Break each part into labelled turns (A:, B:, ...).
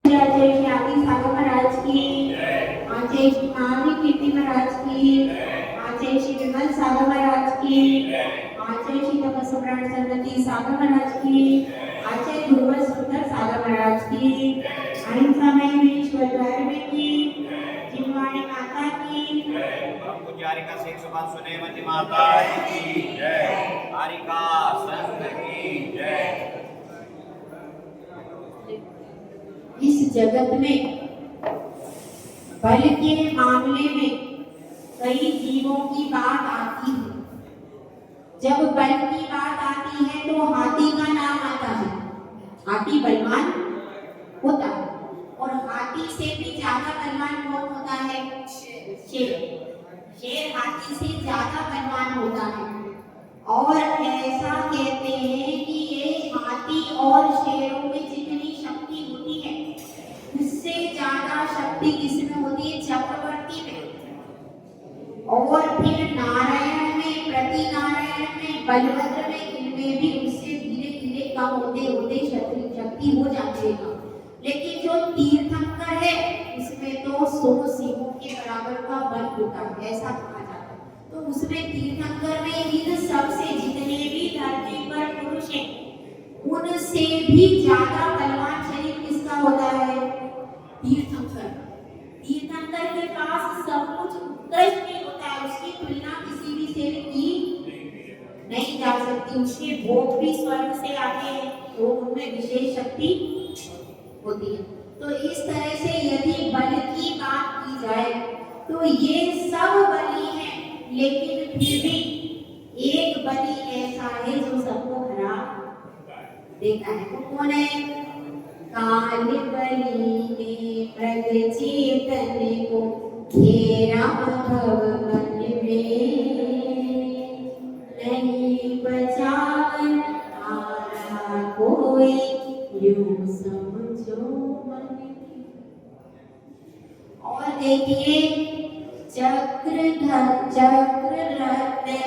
A: जय श्री आदि सागर महाराज की, जय श्री महावीर कीर्ति महाराज की, जय श्री विमल सागर महाराज की, जय श्री तपस्वरण सरस्वती सागर महाराज की, जय गुरुवर सुंदर सागर महाराज की, अहिंसा में ईश्वर में की, जिनवाणी माता की,
B: पुजारिका शेख सुभाष सुनेवती माता की जय, हारिका संत की जय।
A: इस जगत में बल के मामले में कई जीवों की बात आती है। जब बल की बात आती है तो हाथी का नाम आता है। हाथी बलवान होता है और हाथी से भी ज्यादा बलवान कौन होता है? शेर। शेर हाथी से ज्यादा बलवान होता है और ऐसा कहते हैं कि ये हाथी और शेरों में जितनी शक्ति होती है उससे ज्यादा शक्ति किसमें होती है? चक्रवर्ती में। और फिर नारायण में, प्रति नारायण में, बलभद्र में, इनमें भी उससे धीरे धीरे कम होते होते शक्ति हो जाती है। लेकिन जो तीर्थंकर है उसमें तो 100 सिंहों के बराबर का बल होता है, ऐसा कहा जाता है। तो उसमें तीर्थंकर में इन सबसे जितने भी धरती पर पुरुष हैं उनसे भी ज्यादा बलवान शरीर किसका होता है? तीर्थंकर। तीर्थंकर के पास सब कुछ उत्कृष्ट नहीं होता है, उसकी तुलना किसी भी से की नहीं जा सकती। उसके भोग भी स्वर्ग से आते हैं तो उनमें विशेष शक्ति होती है। तो इस तरह से यदि बल की बात की जाए तो ये सब बली हैं, लेकिन फिर भी एक बलि ऐसा है जो सबको हरा देता है। वो कौन है? काल बलि ने प्रग चेतन को घेरा भव मन में, नहीं बचावन हारा कोई, यूं समझो मन की। और देखिए चक्र रत्न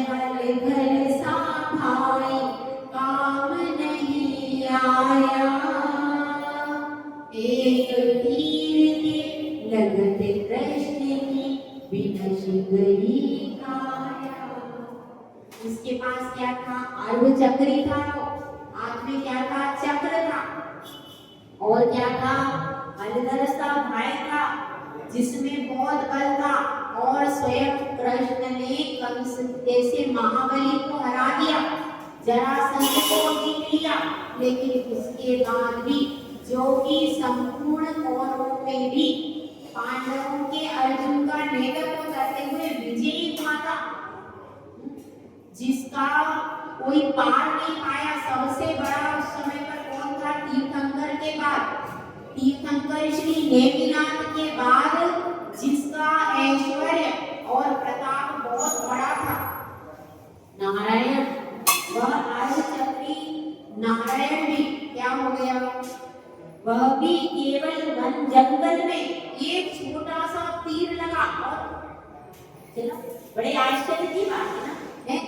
A: हल घर सा भाई, काम नहीं आया, एक तीर के लगते कृष्ण की विनश गई काया। उसके पास क्या था? अर्ध चक्री था, हाथ में क्या था? चक्र था। और क्या था? हलधरसा भाई था जिसमें बहुत बल था और स्वयं कृष्ण ने कंस जैसे महाबली को हरा दिया, जरासंध को जीत लिया। लेकिन उसके बाद भी जो कि संपूर्ण कौरवों में भी पांडवों के अर्जुन का नेतृत्व करते हुए विजयी हुआ था, जिसका कोई पार नहीं पाया। सबसे बड़ा उस समय पर कौन था? तीर्थंकर के बाद, तीर्थंकर श्री नेमिनाथ के बाद जिसका ऐश्वर्य और प्रताप बहुत बड़ा था, नारायण। वह आदिचक्री नारायण भी क्या हो गया? वह भी केवल वन जंगल में एक छोटा सा तीर लगा और चलो। बड़े आश्चर्य की बात है ना, है?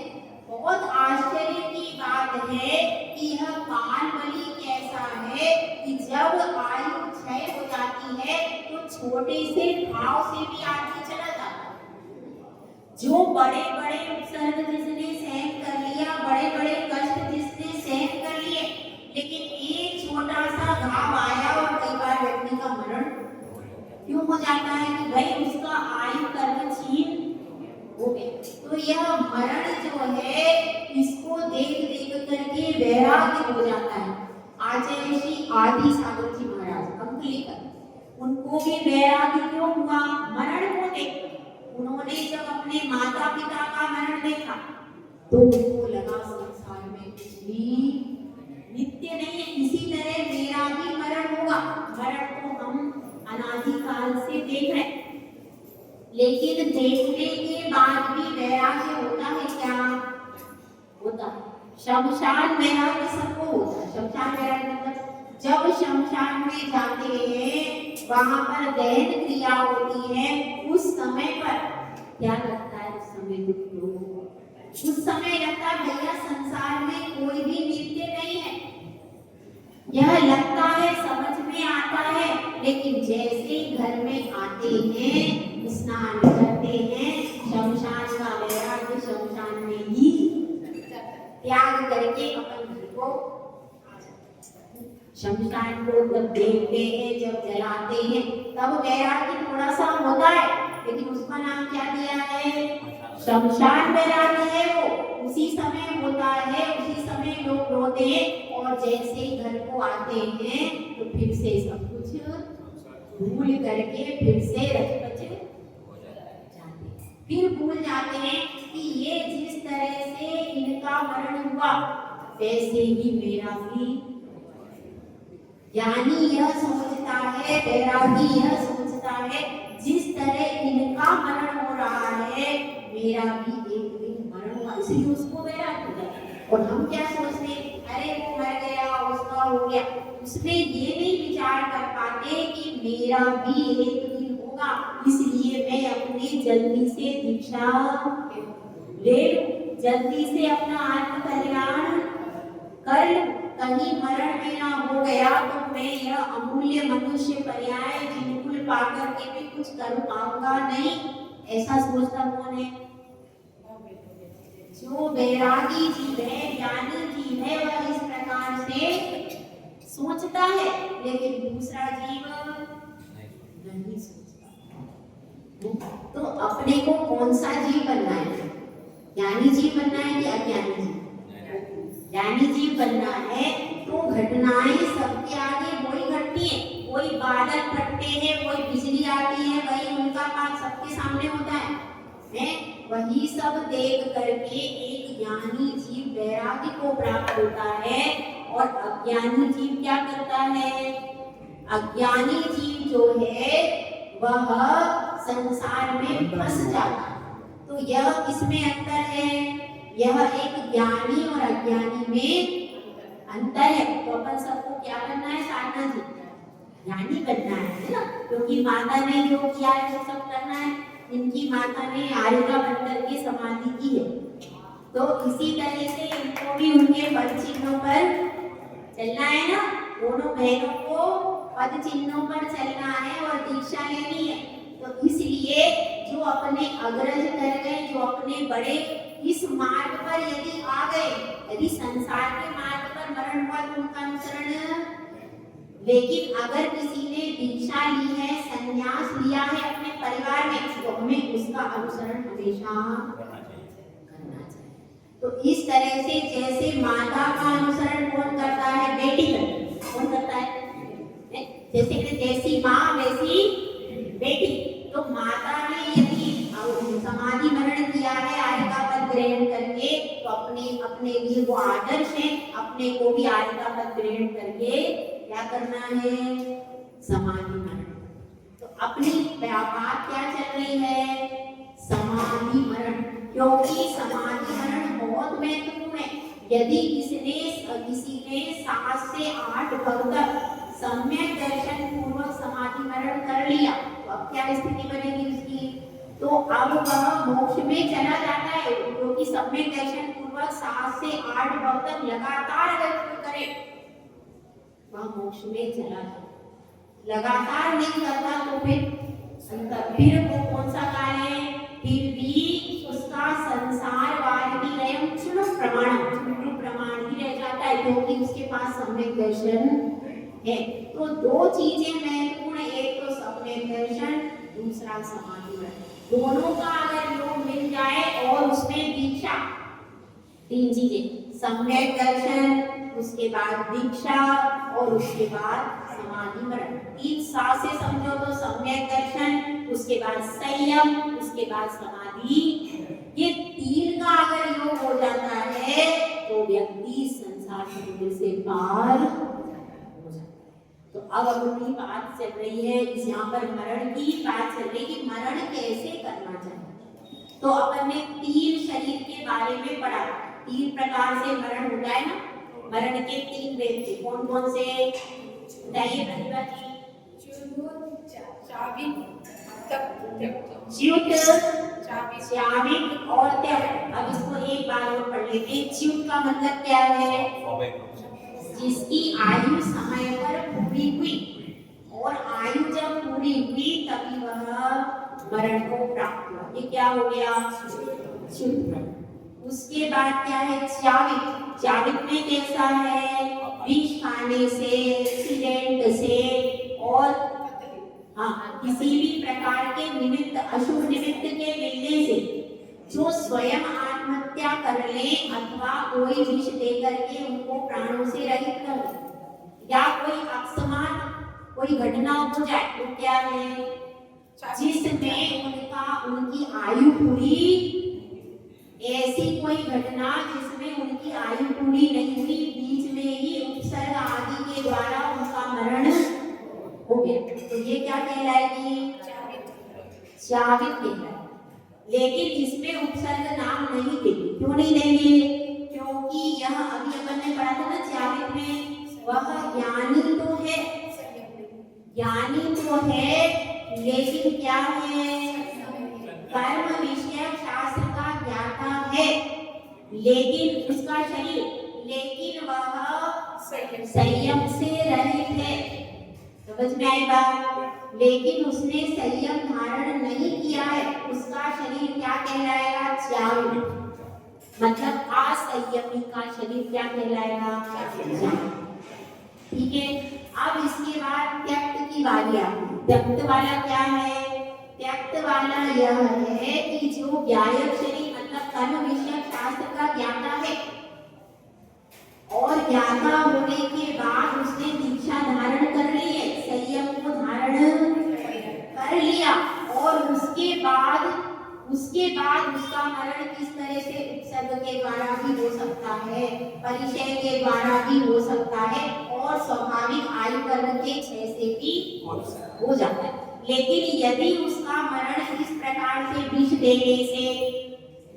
A: बहुत आश्चर्य की बात है कि यह काल बलि कैसा है कि जब आयु क्षय हो जाती है तो छोटे से घाव से भी आदमी चला जाता है। जो बड़े बड़े उपसर्ग जिसने सहन कर लिया, बड़े बड़े कष्ट जिसने सहन कर लिए, लेकिन एक छोटा सा घाव आया और कई बार व्यक्ति का मरण क्यों हो जाता है कि भाई उसका आयु कर्म छीन हो गया। तो यह मरण जो है इसको देख देख करके वैराग्य हो जाता है। आचार्य श्री आदि सागर जी महाराज अंकलेकर, उनको भी वैराग्य क्यों हुआ? मरण को देख। उन्होंने जब अपने माता पिता का मरण देखा तो उनको लगा संसार में कुछ भी नित्य नहीं है, इसी तरह मेरा भी मरण होगा। मरण को हम अनादिकाल से देख रहे हैं, लेकिन देखने के बाद भी वैराग्य होता है क्या? होता है। शमशान वैराग्य सबको होता है। शमशान वैराग्य मतलब जब शमशान में जाते हैं वहां पर दहन क्रिया होती है, उस समय पर क्या लगता है? उस समय दुख, उस समय लगता है भैया संसार में कोई भी नित्य नहीं है। यह लगता है, समझ में आता है लेकिन जैसे घर में आते हैं, स्नान करते हैं, शमशान का वैराग्य शमशान में ही त्याग करके अपन घर को शमशान को जब देखते हैं, जब जलाते हैं, तब वैराग्य थोड़ा सा होता है, लेकिन उसका नाम क्या दिया है? शमशान वैराग्य है। वो उसी समय होता है, उसी समय लोग रोते हैं, और जैसे ही घर को आते हैं तो फिर से सब कुछ भूल करके फिर से रचपच जाते हैं। फिर भूल जाते हैं कि ये जिस तरह से इनका मरण हुआ वैसे ही मेरा भी। ज्ञानी यह सोचता है, वैरागी यह सोचता है, जिस तरह इनका मरण हो रहा है मेरा भी एक दिन मरण होगा, इसलिए उसको वैराग्य हो जाता है। और हम क्या सोचते हैं, अरे वो मर गया, उसका हो गया, उसमें ये नहीं विचार कर पाते कि मेरा भी एक दिन होगा, इसलिए मैं अपनी जल्दी से दीक्षा ले लूं, जल्दी से अपना आत्म कल्याण कर लूं। कहीं मरण में ना हो गया तो मैं यह अमूल्य मनुष्य पर्याय जिनकुल पाकर के भी कुछ कर पाऊंगा नहीं। ऐसा सोचता कौन है? जो वैरागी जीव है, ज्ञानी जीव है, वह इस प्रकार से सोचता है, लेकिन दूसरा जीव नहीं सोचता। तो अपने को कौन सा जीव बनना है? ज्ञानी जीव बनना है कि अज्ञानी जीव? ज्ञानी जीव बनना है तो घटनाएं सबके आगे वही घटती है, कोई बादल फटते हैं, कोई बिजली आती है, वही उनका पास सबके सामने होता है, वही सब देख करके एक ज्ञानी जीव वैराग्य को प्राप्त होता है। और अज्ञानी जीव क्या करता है? अज्ञानी जीव जो है वह संसार में फंस जाता है। तो यह किसमें अंतर है? यह एक ज्ञानी और अज्ञानी में अंतर है। तो अपन सबको क्या करना है? साधना जी ज्ञानी बनना है ना, क्योंकि माता ने जो किया है वो सब करना है। इनकी माता ने आरिका बनकर के समाधि की है, तो इसी तरह से इनको भी उनके पद चिन्हों पर चलना है ना। दोनों बहनों को पद चिन्हों पर चलना है और दीक्षा लेनी है। तो इसलिए जो अपने अग्रज कर गए, जो अपने बड़े इस मार्ग पर यदि आ गए, यदि संसार के मार्ग पर मरण हुआ तो उनका अनुसरण, लेकिन अगर किसी ने दीक्षा ली है, संन्यास लिया है अपने परिवार में, तो हमें उसका अनुसरण हमेशा करना चाहिए। तो इस तरह से जैसे माता का अनुसरण कौन करता है? बेटी करती है। कौन करता है? जैसे कि जैसी माँ वैसी बेटी। तो माता ने यदि समाधि मरण किया है आरिका पद ग्रहण करके, तो अपने लिए वो आदर्श है, अपने को भी आरिका पद ग्रहण करके क्या करना है? समाधि मरण। तो अपनी बात क्या चल रही है? समाधि मरण, क्योंकि समाधि मरण बहुत महत्वपूर्ण है। यदि किसी ने 7 से 8 भव तक सम्यक दर्शन पूर्वक समाधि मरण कर लिया, तो अब क्या स्थिति बनेगी उसकी? तो अब वह मोक्ष में चला जाता है, क्योंकि सम्यक दर्शन पूर्वक 7 से 8 भव तक लगातार अगर कोई करे वह मोक्ष में चला जाता। लगातार नहीं करता तो फिर वो कौन सा काल है? फिर भी उसका संसार वादी लयम चुनु प्रमाण ही रह जाता है, क्योंकि उसके पास सम्यक दर्शन है। तो दो चीजें महत्वपूर्ण, एक तो सम्यक दर्शन, दूसरा समाधि मरण। दोनों का अगर योग मिल जाए और उसमें दीक्षा, 3 चीजें, सम्यक दर्शन, उसके बाद दीक्षा और उसके बाद समाधि मरण। 3 साथ से समझो तो सम्यक दर्शन, उसके बाद संयम, उसके बाद समाधि। ये 3 का अगर योग हो जाता है तो व्यक्ति संसार समुद्र से पार हो जाता है। तो अब अपनी बात चल रही है, इस यहाँ पर मरण की बात चल रही है कि मरण कैसे करना चाहिए। तो अपन ने 3 शरीर के बारे में पढ़ा, 3 प्रकार से मरण होता है ना। मरण के 3 वेद थे, कौन कौन से बताइए प्रतिभा जी? च्युत, चाविक और त्यक्त। अब इसको एक बार और पढ़ लेते हैं। च्युत का मतलब क्या है? जिसकी आयु समय पर पूरी हुई। और आयु जब पूरी हुई तभी वह मरण को प्राप्त हुआ। ये क्या हो गया? क्षुद्र। उसके बाद क्या है? चावित। चावित में कैसा है? विष खाने से, एक्सीडेंट से और किसी भी प्रकार के निमित्त, अशुभ निमित्त के मिलने से जो स्वयं आत्महत्या कर ले अथवा कोई विष देकर के उनको प्राणों से रहित कर ले, या कोई अकस्मात कोई घटना हो जाए तो क्या है? जिसमें उनकी आयु पूरी, ऐसी कोई घटना जिसमें उनकी आयु पूरी नहीं हुई, बीच में ही उपसर्ग आदि के द्वारा उनका मरण हो गया, तो ये क्या कहलाएगी? चावित कहलाएगी। लेकिन इसमें उपसर्ग नाम नहीं देंगे। क्यों नहीं देंगे? क्योंकि यह अभी अपन ने पढ़ा था ना चावित में, वह ज्ञानी तो है, ज्ञानी तो है, लेकिन क्या है? कर्म विषय शास्त्र का ज्ञाता है, लेकिन उसका शरीर, लेकिन वह संयम से रहित है। समझ में आई बात? लेकिन उसने संयम धारण नहीं किया है, उसका शरीर क्या कहलाएगा? चावित। मतलब असंयमी का शरीर क्या कहलाएगा? ठीक है। अब इसके बाद त्यक्त की बारी आती है। त्यक्त वाला क्या है? त्यक्त वाला यह है कि जो ज्ञायक शरीर मतलब कर्म विषय शास्त्र का ज्ञाता है और ज्ञाता होने के बाद उसने दीक्षा धारण कर ली है, संयम को धारण कर लिया, और उसके बाद उसका मरण किस तरह से? उपसर्ग के द्वारा भी हो सकता है, परिचय के द्वारा भी हो सकता है, और स्वाभाविक आयु कर्म के क्षय से भी हो जाता है। लेकिन यदि उसका मरण इस प्रकार से विष देने से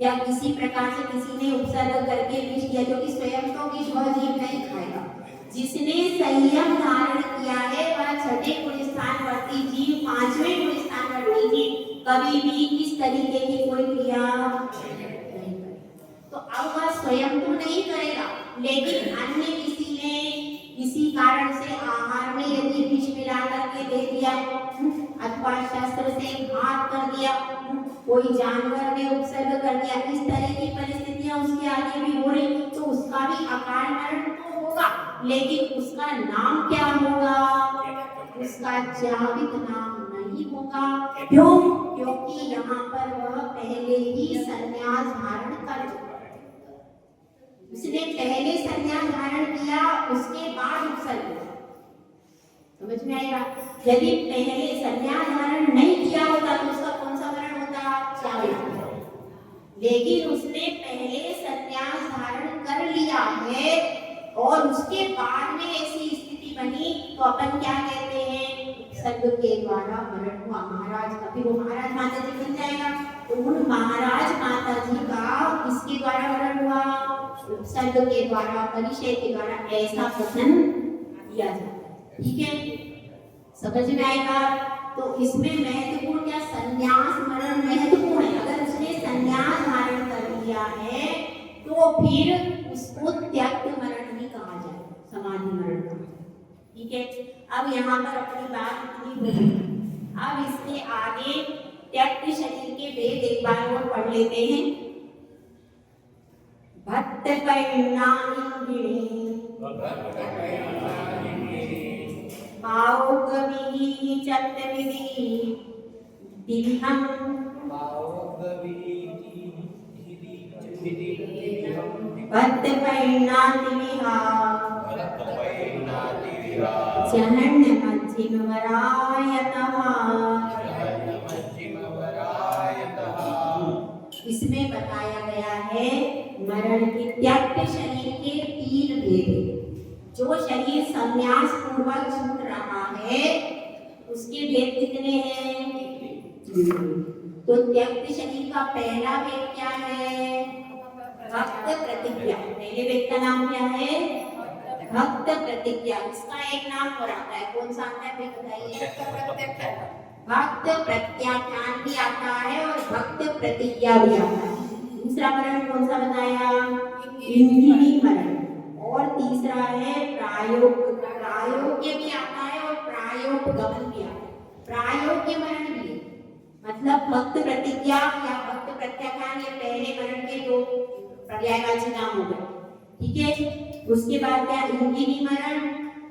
A: या किसी प्रकार से किसी ने उपसर्ग करके विष दिया, जो कि स्वयं तो विष वह जीव नहीं खाएगा, जिसने संयम धारण किया है वह छठे गुण स्थानवर्ती जीव, पांचवें गुण स्थानवर्ती जीव कभी भी इस तरीके की कोई क्रिया नहीं करेगा। तो अब वह स्वयं तो नहीं करेगा, लेकिन अन्य किसी ने किसी कारण से आहार में यदि विष मिला करके दे दिया अथवा शस्त्र से घात कर दिया, कोई जानवर ने उपसर्ग कर दिया, इस तरह की परिस्थितियां उसके आगे भी हो रही, तो उसका भी अकाल मरण तो होगा, लेकिन उसका नाम क्या होगा? उसका चावित नाम नहीं होगा। क्यों? क्योंकि यहाँ पर वह पहले ही संन्यास धारण कर चुका है। उसने पहले संन्यास धारण किया, उसके बाद उपसर्ग। समझ में आएगा? यदि पहले संन्यास धारण नहीं किया होता तो उसका कौन सा मरण होता? चावित। लेकिन उसने पहले संन्यास धारण कर लिया है और उसके बाद में ऐसी स्थिति बनी तो अपन क्या कहते हैं? उपसर्ग के द्वारा मरण हुआ महाराज का। फिर वो महाराज माता जी बन जाएगा, तो उन महाराज माता जी का किसके द्वारा मरण हुआ? उपसर्ग के द्वारा, परिचय के द्वारा, ऐसा कथन किया जाता है। ठीक है, समझ में आएगा? तो इसमें महत्वपूर्ण क्या? संन्यास मरण महत्वपूर्ण है। अगर उसने संन्यास धारण कर लिया है तो फिर उसको त्यक्त मरण ही कहा जाए, समाधि मरण कहा जाए। ठीक है, अब यहाँ पर अपनी बात इतनी हुई। अब इसके आगे त्यक्त शरीर के वेद एक बार और पढ़ लेते हैं। भक्त पावकविहि चत्तविधि दिव्यं भक्तपरिणातिविहा जहन्य मध्यमवरायतः। इसमें बताया गया है मरण के त्यक्त शरीर के 3 भेद। जो शरीर संन्यास पूर्वक छूट रहा है उसके भेद कितने हैं? तो त्यक्त शरीर का पहला भेद क्या है? भक्त प्रतिज्ञा। पहले वेद का नाम क्या है? भक्त प्रतिज्ञा। इसका एक नाम और आता है, कौन सा आता है बताइए? भक्त प्रत्याख्यान भी आता है और भक्त प्रतिज्ञा भी आता है। दूसरा मरण कौन सा बताया? इंद्रिय मरण। और तीसरा है प्रायोग्य भी आता है और प्रायोग्य प्रायोपगमन भी आता है, प्रायोग्य मरण भी है। मतलब भक्त प्रतिज्ञा या भक्त प्रत्याख्यान ये पहले मरण के दो पर्यायवाची नाम हो गए, ठीक है। उसके बाद क्या, इंगिनी मरण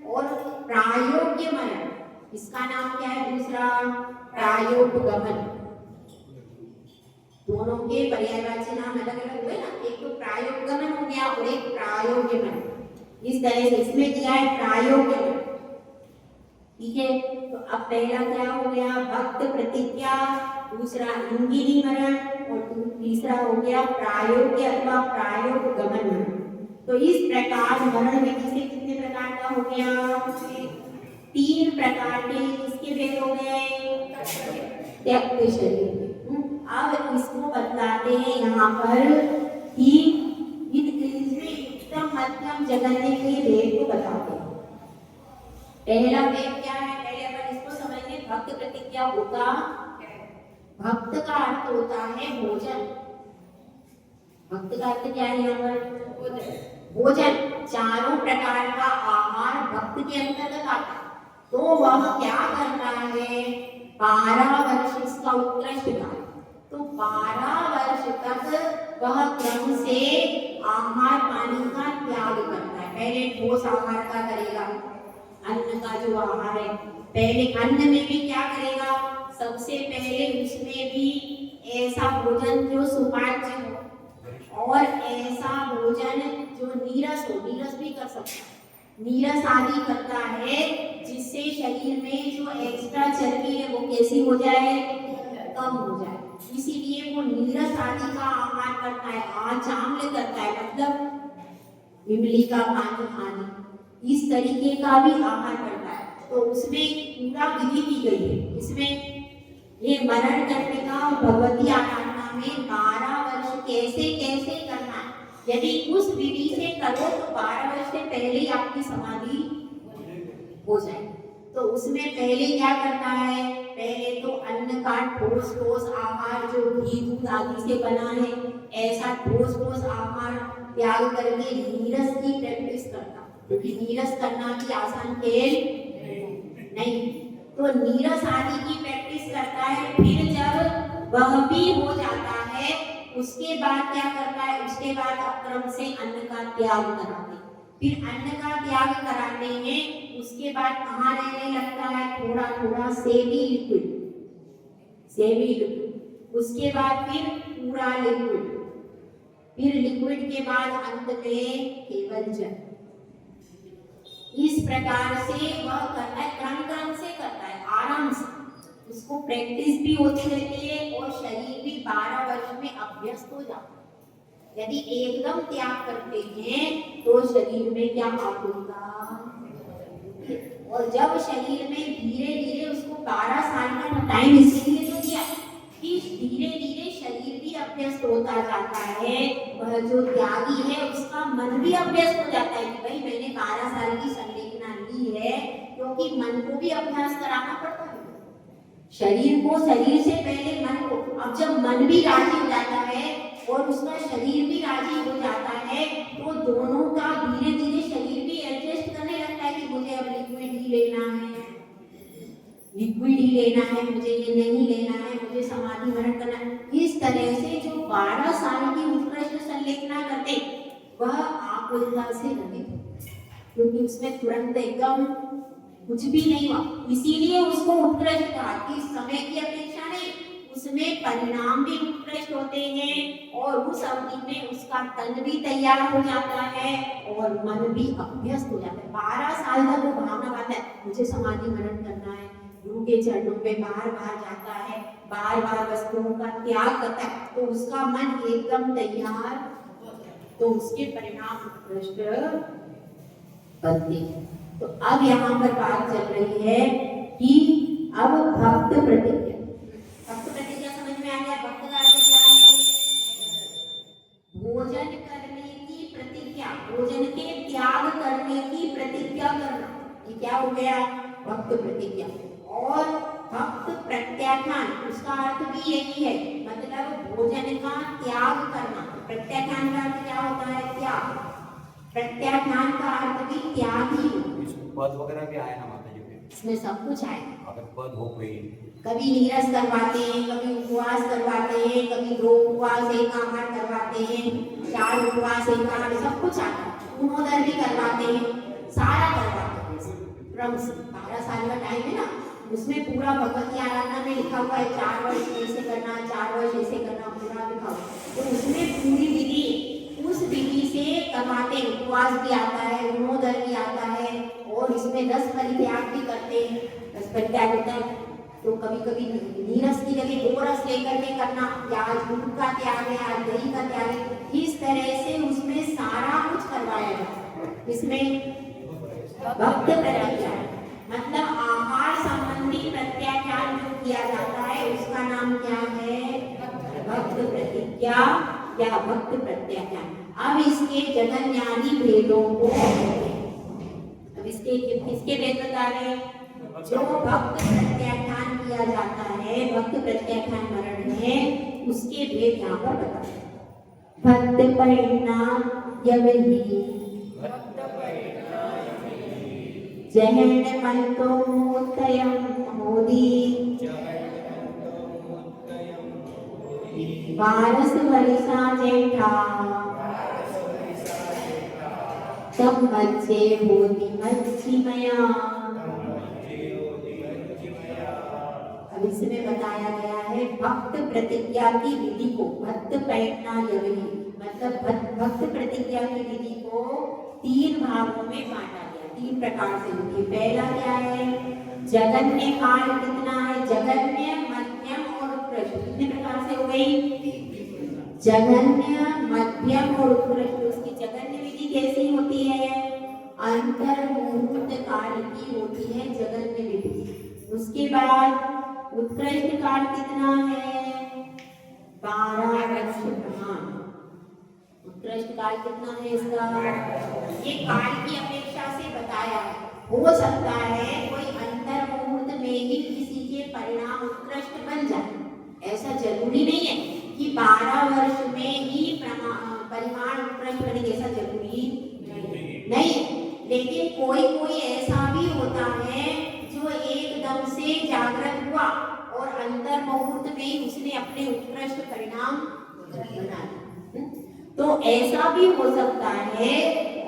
A: और प्रायोग्य मरण, इसका नाम क्या है दूसरा, प्रायोपगमन। दोनों के पर्यायवाची नाम अलग अलग हुए ना, एक तो प्रायोपगमन हो गया और एक प्रायोग्यमन। इस तरह से इसमें दिया है प्रायोग्यमन, ठीक है। तो अब पहला क्या हो गया, भक्त प्रतिज्ञा, दूसरा इंगिनी मरण और तीसरा हो गया प्रायोग्य अथवा प्रायोपगमन मरण। तो इस प्रकार मरण विधि से कितने प्रकार का हो गया, 3 प्रकार के किसके भेद हो गए, त्यक्त शरीर। अब इसको बतलाते हैं यहाँ पर कि इसमें उत्तम मध्यम जगन्य के भेद को बताते हैं। पहला भेद क्या है, पहले अपन इसको समझिए, भक्त प्रतिज्ञा होता, भक्त का अर्थ होता है भोजन। भक्त का अर्थ क्या है यहाँ पर, भोजन। चारों प्रकार का आहार भक्त के अंतर्गत आता है। तो वह क्या करता है, 12 वर्ष इसका उत्कृष्ट काल, तो 12 वर्ष तक वह क्रम से आहार पानी का त्याग करता है। पहले ठोस आहार का करेगा, अन्न का जो आहार है, पहले अन्न में भी क्या करेगा, सबसे पहले उसमें भी ऐसा भोजन जो सुपाच्य हो और ऐसा भोजन जो नीरस हो, नीरस भी कर सकता है, नीरस आदि करता है, जिससे शरीर में जो एक्स्ट्रा चर्बी है वो कैसी हो जाए, कम हो जाए। इसीलिए वो नीरस आदि का आहार करता है, आचाम्ल करता है, मतलब इमली का पानी आदि इस तरीके का भी आहार करता है। तो उसमें पूरा विधि दी गई है। इसमें ये मरण करने का भगवती आराधना में 12 वर्ष कैसे कैसे करना है। यदि उस विधि से करो तो 12 वर्ष से पहले ही आपकी समाधि हो जाए। तो उसमें पहले क्या करना है, पहले तो अन्न का ठोस ठोस आहार जो घी दूध आदि से बना है, ऐसा ठोस ठोस आहार त्याग करके नीरस की प्रैक्टिस करना, क्योंकि नीरस करना भी आसान खेल नहीं। तो नीरस आदि की प्रैक्टिस करता है। फिर जब वह भी हो जाता है, उसके बाद क्या करता है, उसके बाद अक्रम से अन्न का त्याग कराते। फिर अन्न का त्याग कराते हैं, उसके बाद कहाँ रहने लगता है, थोड़ा थोड़ा सेमी लिक्विड, सेमी लिक्विड। उसके बाद फिर पूरा लिक्विड, फिर लिक्विड के बाद अंत में केवल जल। इस प्रकार से वह करता है, क्रम क्रम से करता है, आराम से। उसको प्रैक्टिस भी होती रहती है और शरीर भी 12 वर्ष में अभ्यस्त हो जाता है। यदि एकदम त्याग करते हैं तो शरीर में क्या आकुलता, और जब शरीर में धीरे धीरे उसको 12 साल का टाइम इसलिए तो दिया कि धीरे धीरे शरीर भी अभ्यस्त होता जाता है। वह जो त्यागी है उसका मन भी अभ्यस्त हो जाता है कि भाई मैंने 12 साल की संवेदना ली है, क्योंकि मन को भी अभ्यास कराना पड़ता है। शरीर को, शरीर से पहले मन को। अब जब मन भी राजी हो जाता है और उसका शरीर भी राजी हो जाता है, तो दोनों का धीरे धीरे शरीर भी एडजस्ट करने लगता है कि मुझे अब लिक्विड ही लेना है, लिक्विड ही लेना है, मुझे ये नहीं लेना है, मुझे समाधि मरण करना है। इस तरह से जो 12 साल की उत्कृष्ट संलेखना करते वह आकुलता से रहित, क्योंकि उसमें तुरंत एकदम कुछ भी नहीं हुआ। इसीलिए उसको उत्कृष्ट कहा कि समय की अपेक्षा नहीं, उसमें परिणाम भी उत्कृष्ट होते हैं और उस अवधि में उसका तन भी तैयार हो जाता है और मन भी अभ्यस्त हो जाता है। 12 साल तक वो भावना आता है मुझे समाधि मरण करना है, गुरु के चरणों पे बार बार जाता है, बार बार वस्तुओं का त्याग करता है, तो उसका मन एकदम तैयार, तो उसके परिणाम उत्कृष्ट बनते हैं। तो अब यहाँ पर बात चल रही है कि अब भक्त प्रतिज्ञा, भक्त प्रतिज्ञा समझ में आ गया। भक्त का अर्थ क्या है, भोजन करने की प्रतिज्ञा, भोजन के त्याग करने की प्रतिज्ञा करना, ये क्या हो गया, भक्त प्रतिज्ञा। और भक्त प्रत्याख्यान, उसका अर्थ भी यही है, मतलब भोजन का त्याग करना। प्रत्याख्यान का अर्थ क्या होता है, त्याग। प्रत्याख्यान का अर्थ भी त्याग ही।
B: पद वगैरह भी आया ना माता जी के,
A: इसमें सब कुछ आएगा।
B: अगर पद हो कोई
A: कभी नीरस करवाते हैं, कभी उपवास करवाते हैं, कभी 2 उपवास 1 आहार करवाते हैं, 4 उपवास 1 आहार, सब कुछ आता है। पूर्णोदर भी करवाते हैं, सारा करवाते हैं। क्रम से 12 साल का टाइम है ना, उसमें पूरा भगवत की आराधना में लिखा हुआ है 4 वर्ष ऐसे करना, 4 वर्ष ऐसे करना, पूरा लिखा हुआ है। तो उसमें पूरी विधि, उस विधि से करवाते हैं। उपवास भी आता है, पूर्णोदर भी आता है, और इसमें 10 परित्याग भी करते हैं। 10 परित्याग होता है तो कभी कभी नीरस की जगह 2 रस लेकर के करना, या आज दूध का त्याग है, आज दही का त्याग है, इस तरह से उसमें सारा कुछ करवाया जाता है। इसमें भक्त प्रतिज्ञा मतलब आहार संबंधी प्रत्याख्यान जो किया जाता है उसका नाम क्या है? भक्त प्रतिज्ञा या भक्त प्रत्याख्यान। अब इसके जगन्यादि भेदों को अब इसके किसके भेद बता रहे? जो भक्त प्रत्याख्यान किया जाता है, भक्त प्रत्याख्यान मरण है, उसके भेद यहाँ पर बताते हैं। भक्त परिणाम यवहि जहन मंतो मुक्तयं मोदी वारस वरिसा जेठा तब मच्छे होती मच्छिमया। अब इसमें बताया गया है भक्त प्रतिज्ञा की विधि को, भक्त पैठना यवहि मतलब भक्त प्रतिज्ञा की विधि को 3 भागों में बांटा गया, 3 प्रकार से होती है। पहला क्या है? जगन्य काल कितना है? जगन्य, मध्यम और उत्कृष्ट। कितने प्रकार से हो गई? जगन्य, मध्यम और उत्कृष्ट। उसकी जगन्य विधि कैसी होती है? अंतर मुहूर्त काल की होती है जगन्य विधि। उसके बाद उत्कृष्ट काल कितना है? 12 वर्ष प्रमाण। उत्कृष्ट काल कितना है इसका? ये काल की अपेक्षा से बताया है। हो सकता है कोई अंतर मुहूर्त में ही किसी के परिणाम उत्कृष्ट बन जाए, ऐसा जरूरी नहीं है कि 12 वर्ष में ही परिमाण उत्कृष्ट बने, ऐसा जरूरी नहीं है। लेकिन कोई कोई ऐसा भी होता है जो एकदम से जागृत हुआ और अंतर मुहूर्त में ही उसने अपने उत्कृष्ट परिणाम बना दिए, तो ऐसा भी हो सकता है।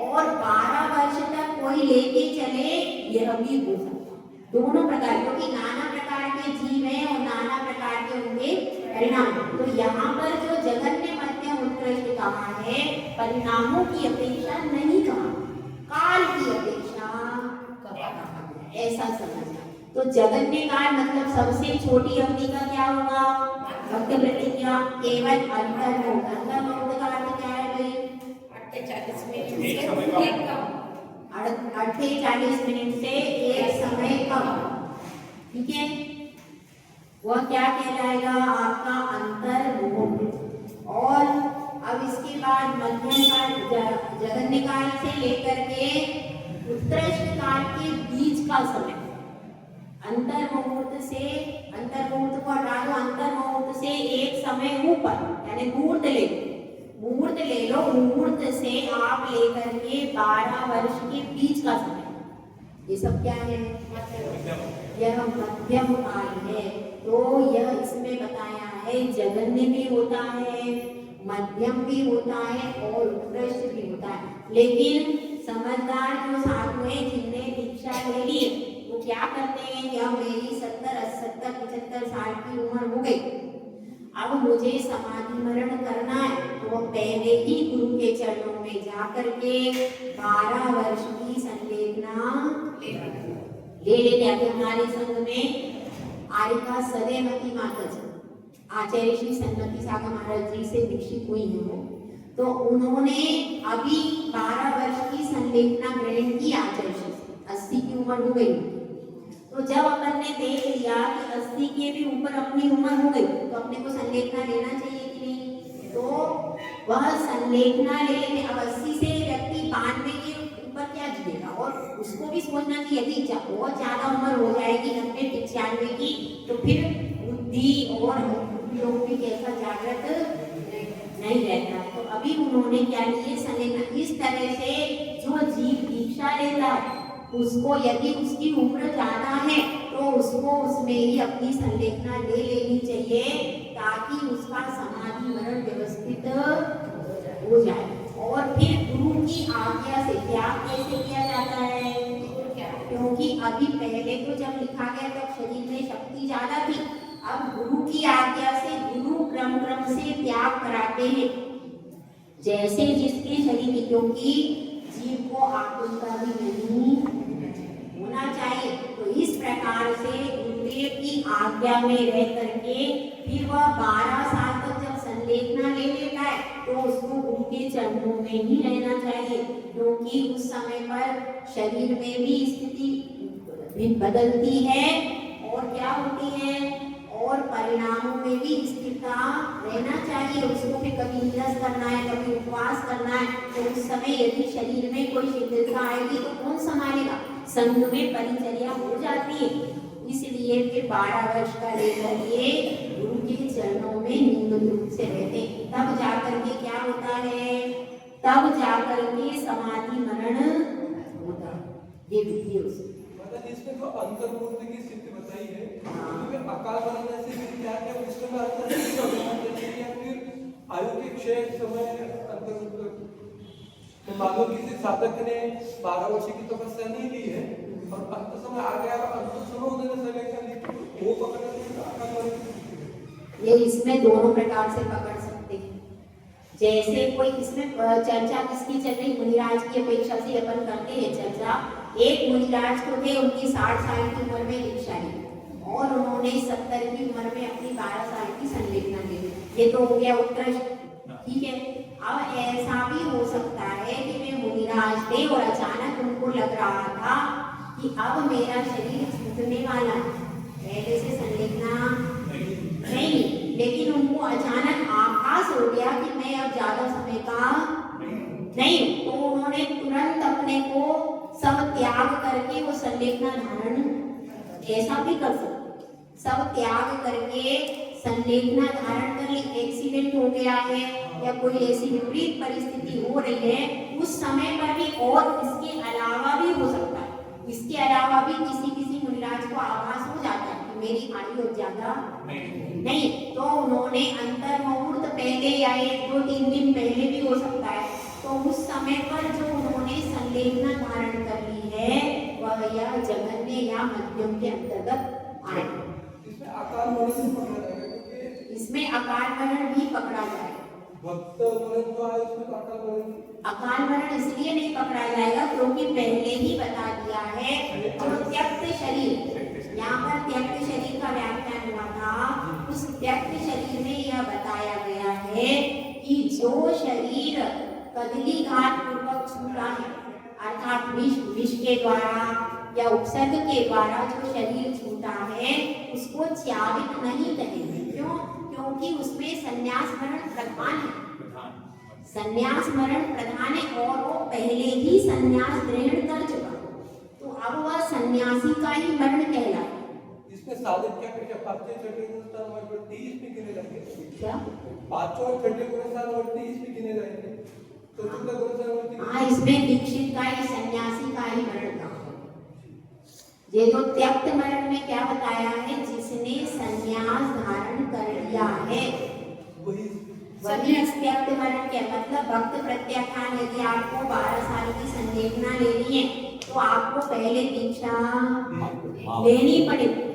A: और 12 वर्ष तक कोई लेके चले, यह भी हो सकता है। दोनों प्रकार, क्योंकि नाना प्रकार के जीव हैं और नाना प्रकार के होंगे परिणाम। तो यहाँ पर जो जगन्य मध्यम उत्कृष्ट कहा है, परिणामों की अपेक्षा नहीं कहा, काल की अपेक्षा ऐसा समझना। तो जगन्य काल मतलब सबसे छोटी अवधि का क्या होगा? भक्त प्रतिज्ञा। केवल अंतर मुहूर्त का अर्थ क्या है भाई? 48 मिनट से एक समय कम, ठीक है? वह क्या कहलाएगा? आपका अंतर मुहूर्त। और अब इसके बाद मध्यम काल, जगन्य काल से लेकर के उत्कृष्ट काल के बीच का समय, अंतर मुहूर्त को हटा दो, अंतर मुहूर्त से एक समय ऊपर, यानी मुहूर्त ले लो, मुहूर्त से आप लेकर के 12 वर्ष के बीच का समय, ये सब क्या है? यह मध्यम काल है। तो यह इसमें बताया है जगन्य भी होता है, मध्यम भी होता है और उत्कृष्ट भी होता है। लेकिन समझदार जो साधु हैं जिनने दीक्षा ले ली, वो क्या करते हैं कि अब मेरी 70, 80, 75 साल की उम्र हो गई, अब मुझे समाधि मरण करना है, तो वो पहले ही गुरु के चरणों में जाकर के 12 वर्ष की संलेखना ले लेते हैं। हमारे संघ में आरिका सदैवती माता जी आचार्य श्री सन्मति सागर महाराज जी से दीक्षित हुई हैं वो, तो उन्होंने अभी 12 वर्ष की संलेखना ग्रहण की आचार्य श्री से, 80 की उम्र हो गई। तो जब अपन ने देख लिया कि 80 के भी ऊपर अपनी उम्र हो गई, तो अपने को संलेखना लेना चाहिए कि नहीं? तो वह संलेखना ले लेते। अब 80 से व्यक्ति 92 के ऊपर क्या जिएगा? और उसको भी सोचना चाहिए यदि बहुत ज्यादा उम्र हो जाएगी 90, 95 की, तो फिर बुद्धि और लोग भी कैसा जागृत नहीं रहता। तो अभी उन्होंने क्या लिए? संलेखना। इस तरह से जो जीव दीक्षा लेता है उसको यदि उसकी उम्र ज्यादा है तो उसको उसमें ही अपनी संलेखना ले लेनी चाहिए ताकि उसका समाधि मरण व्यवस्थित हो जाए। और फिर गुरु की आज्ञा से त्याग कैसे किया जाता है? क्योंकि अभी पहले तो जब लिखा गया तब शरीर में शक्ति ज्यादा थी, अब गुरु की आज्ञा से गुरु क्रम क्रम से त्याग कराते हैं जैसे जिसके शरीर में, क्योंकि जीव को आकुलता भी नहीं होना चाहिए। तो इस प्रकार से गुरुदेव की आज्ञा में रह करके फिर वह 12 साल तक जब संलेखना ले लेता है तो उसको गुरु के चरणों में ही रहना चाहिए, क्योंकि उस समय पर शरीर में भी स्थिति बदलती है और क्या होती है और परिणामों में भी स्थिरता रहना चाहिए। उसको फिर कभी नीरस करना है, कभी उपवास करना है, तो उस समय यदि शरीर में कोई शिथिलता आएगी तो कौन संभालेगा? संघ में परिचर्या हो जाती है। इसलिए फिर 12 वर्ष का लेकर के गुरु के चरणों में नियमित रूप से रहते, तब जाकर के क्या होता है? तब जाकर के समाधि मरण होता है। ये विधि उसकी
C: इसमें जो अंतर्मूर्ति की स्थिति बताई है, उसमें अकाल मरने से फिर क्या क्या विश्व में अंतर्मूर्ति या फिर आयु के क्षय समय अंतर्मूर्ति? तो मान लो किसी साधक ने 12 वर्ष की तपस्या नहीं ली है और अंत समय आ गया, अंत समय उन्होंने संलेखन ली, वो पकड़ने से अकाल मरने?
A: ये इसमें दोनों प्रकार से पकड़ सकते हैं। जैसे कोई इसमें चर्चा किसकी चल रही, मुनिराज की अपेक्षा से अपन करते हैं चर्चा। एक मुनिराज को थे, उनकी 60 साल की उम्र में दीक्षा ली और उन्होंने 70 की उम्र में अपनी 12 साल की संलेखना ली। ये तो हो गया उत्कृष्ट, ठीक है। अब ऐसा भी हो सकता है कि वे मुनिराज थे और अचानक उनको लग रहा था कि अब मेरा शरीर छूटने वाला है, पहले से संलेखना नहीं, लेकिन उनको अचानक आभास हो गया कि मैं अब ज्यादा समय का नहीं, तो उन्होंने तुरंत अपने को सब त्याग करके वो संलेखना धारण, ऐसा भी कर सकते, सब त्याग करके संलेखना धारण कर ली। एक्सीडेंट हो गया है या कोई ऐसी विपरीत परिस्थिति हो रही है उस समय पर भी, और इसके अलावा भी हो सकता है, इसके अलावा भी किसी मुनिराज को आभास हो जाता है कि मेरी आयु ज्यादा नहीं, तो उन्होंने अंतर मुहूर्त पहले या 1-2-3 दिन पहले भी हो सकता है, तो उस समय पर जो उन्होंने संलेखना धारण कर ली है वह या जघन्य या मध्यम के अंतर्गत आए।
C: इसमें अकाल मरण से पकड़ा जाएगा,
A: इसमें अकाल मरण भी पकड़ा जाएगा।
C: भक्त मरण जो है इसमें अकाल मरण,
A: अकाल मरण इसलिए नहीं पकड़ा जाएगा क्योंकि पहले ही बता दिया है जो त्यक्त शरीर, यहाँ पर त्यक्त शरीर का व्याख्यान हुआ था, उस त्यक्त शरीर में यह बताया गया है कि जो शरीर कदली घात पूर्वक छूटा है, अर्थात विष के द्वारा या उपसर्ग के द्वारा जो शरीर छूटा है उसको त्यागित नहीं कहेंगे। क्यों? क्योंकि उसमें संन्यास मरण प्रधान है, संन्यास मरण प्रधान है और वो पहले ही संन्यास ग्रहण कर चुका, तो अब वह सन्यासी का ही मरण कहलाए।
C: इसमें साधक क्या करके पांचवें छठे गुणस्थान वर्ती इसमें गिने जाएंगे,
A: क्या
C: पांचवें और छठे गुणस्थान वर्ती इसमें गिने जाएंगे, तो चतुर्थ गुणस्थान वर्ती,
A: हाँ, इसमें दीक्षित का ही सन्यासी का ही मरण था। ये जो त्यक्त मरण में क्या बताया है, जिसने संन्यास धारण कर लिया है वही त्यक्त मरण के मतलब भक्त प्रत्याख्यान। यदि आपको 12 साल की संलेखना लेनी है तो आपको पहले दीक्षा लेनी पड़ेगी।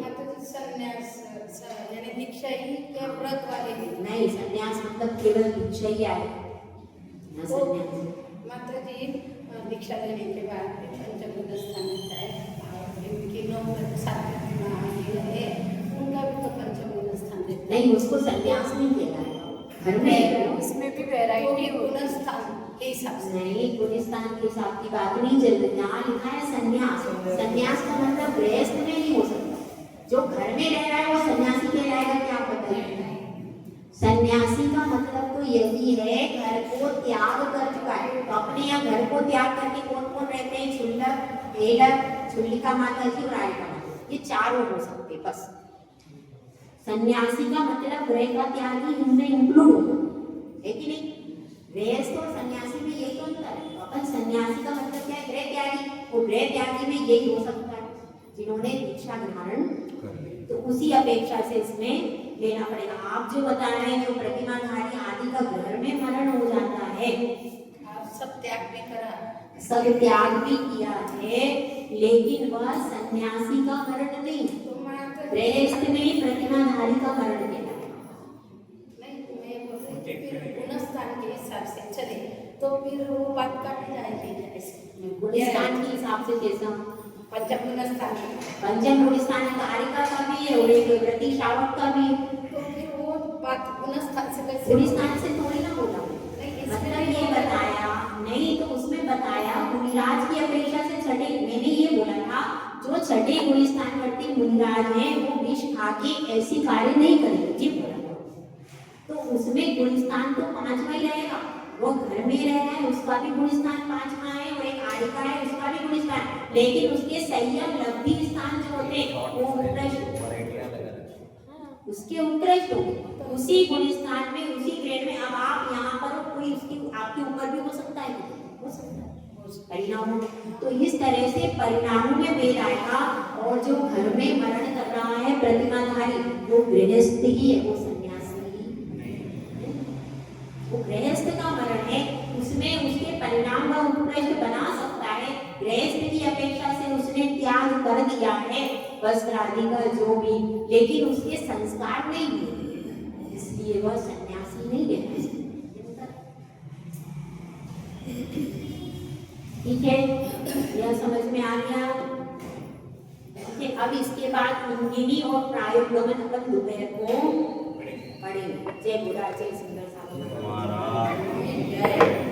D: दीक्षा ही क्या व्रत वाले
A: नहीं, संन्यास मतलब केवल दीक्षा ही आए,
D: माता जी दीक्षा लेने के बाद पंचभूत स्थान होता है और इनकी 9 सात्विक है, उनका भी तो पंचभूत स्थान देता है।
A: नहीं, उसको संन्यास नहीं कहलाएगा, घर में
D: इसमें भी वैरायटी गुण स्थान के हिसाब से
A: नहीं, गुणस्थान के हिसाब की बात नहीं चल रही। यहाँ लिखा है संन्यास, संन्यास का मतलब गृहस्थ में नहीं हो सकता, जो घर में रह रहा है वो सन्यासी कहलाएगा, क्या पता है? सन्यासी का मतलब तो यही है घर को त्याग कर चुका है, तो अपने यहाँ घर को त्याग करके कौन कौन रहते हैं? क्षुल्लक, हेलक, छुल्लिका माता जी और आयका माता, ये चारों हो सकते बस। सन्यासी का मतलब गृह का त्याग ही इनमें इंक्लूड होता है कि नहीं? गृहस्थ और सन्यासी में यही तो अंतर है। पर सन्यासी का मतलब क्या है? गृह त्यागी। वो गृह त्यागी में यही हो सकता है जिन्होंने दीक्षा धारण तो उसी अपेक्षा से इसमें लेना पड़ेगा। आप जो बता रहे हैं जो प्रतिमाधारी आदि का घर में मरण हो जाता है,
D: आप सब त्याग भी करा,
A: सब त्याग भी किया है, लेकिन वह सन्यासी का मरण नहीं,
D: तो मैं तो
A: गृहस्थ में ही प्रतिमाधारी का मरण लेना है।
D: नहीं, मैं बोल रही थी फिर गुणस्थान के हिसाब से चले तो फिर वो बात काटी जाएगी जैसे
A: गुणस्थान के हिसाब से कैसा?
D: पंचम गुणस्थान
A: पंचम गुणस्थान कारिका का भी है और एक व्रती श्रावक का भी है।
D: तो फिर वो बात गुणस्थान से कैसे
A: गुणस्थान से थोड़ी ना बोला,
D: नहीं,
A: मतलब ये बताया नहीं तो उसमें बताया मुनिराज की अपेक्षा से छठे, मैंने ये बोला था जो छठे गुणस्थान वर्ती मुनिराज हैं वो विष खा के ऐसी कार्य नहीं करेंगे जी बोला, तो उसमें गुणस्थान तो 5वां ही रहेगा। वो घर में रह रहा है उसका भी गुणस्थान 5वां है और एक आरिका है उसका भी गुणस्थान, लेकिन उसके संयम लब्धि स्थान जो होते हैं वो उत्कृष्ट, उसके उत्कृष्ट होंगे। तो उसी गुणस्थान में उसी ग्रेड में अब आप यहाँ पर कोई उसकी आपके ऊपर भी हो सकता है, हो सकता है परिणामों में। तो इस तरह से परिणामों में भेद आएगा और जो घर में मरण कर रहा है प्रतिमाधारी वो गृहस्थ ही है, वो सन्यासी ही, वो गृहस्थ का मरण है, उसमें उसके परिणाम का उत्कृष्ट बना सकता है। गृहस्थ की अपेक्षा से उसने त्याग कर दिया है वस्त्र आदि का जो भी, लेकिन उसके संस्कार नहीं हुए, इसलिए वह सन्यासी नहीं है। ठीक है, यह समझ में आ गया। ठीक है, अब इसके बाद इंगिनी और प्रायोगमन अपन दोपहर को पढ़ेंगे। जय गुरु जय सुंदर साहब।
B: महाराज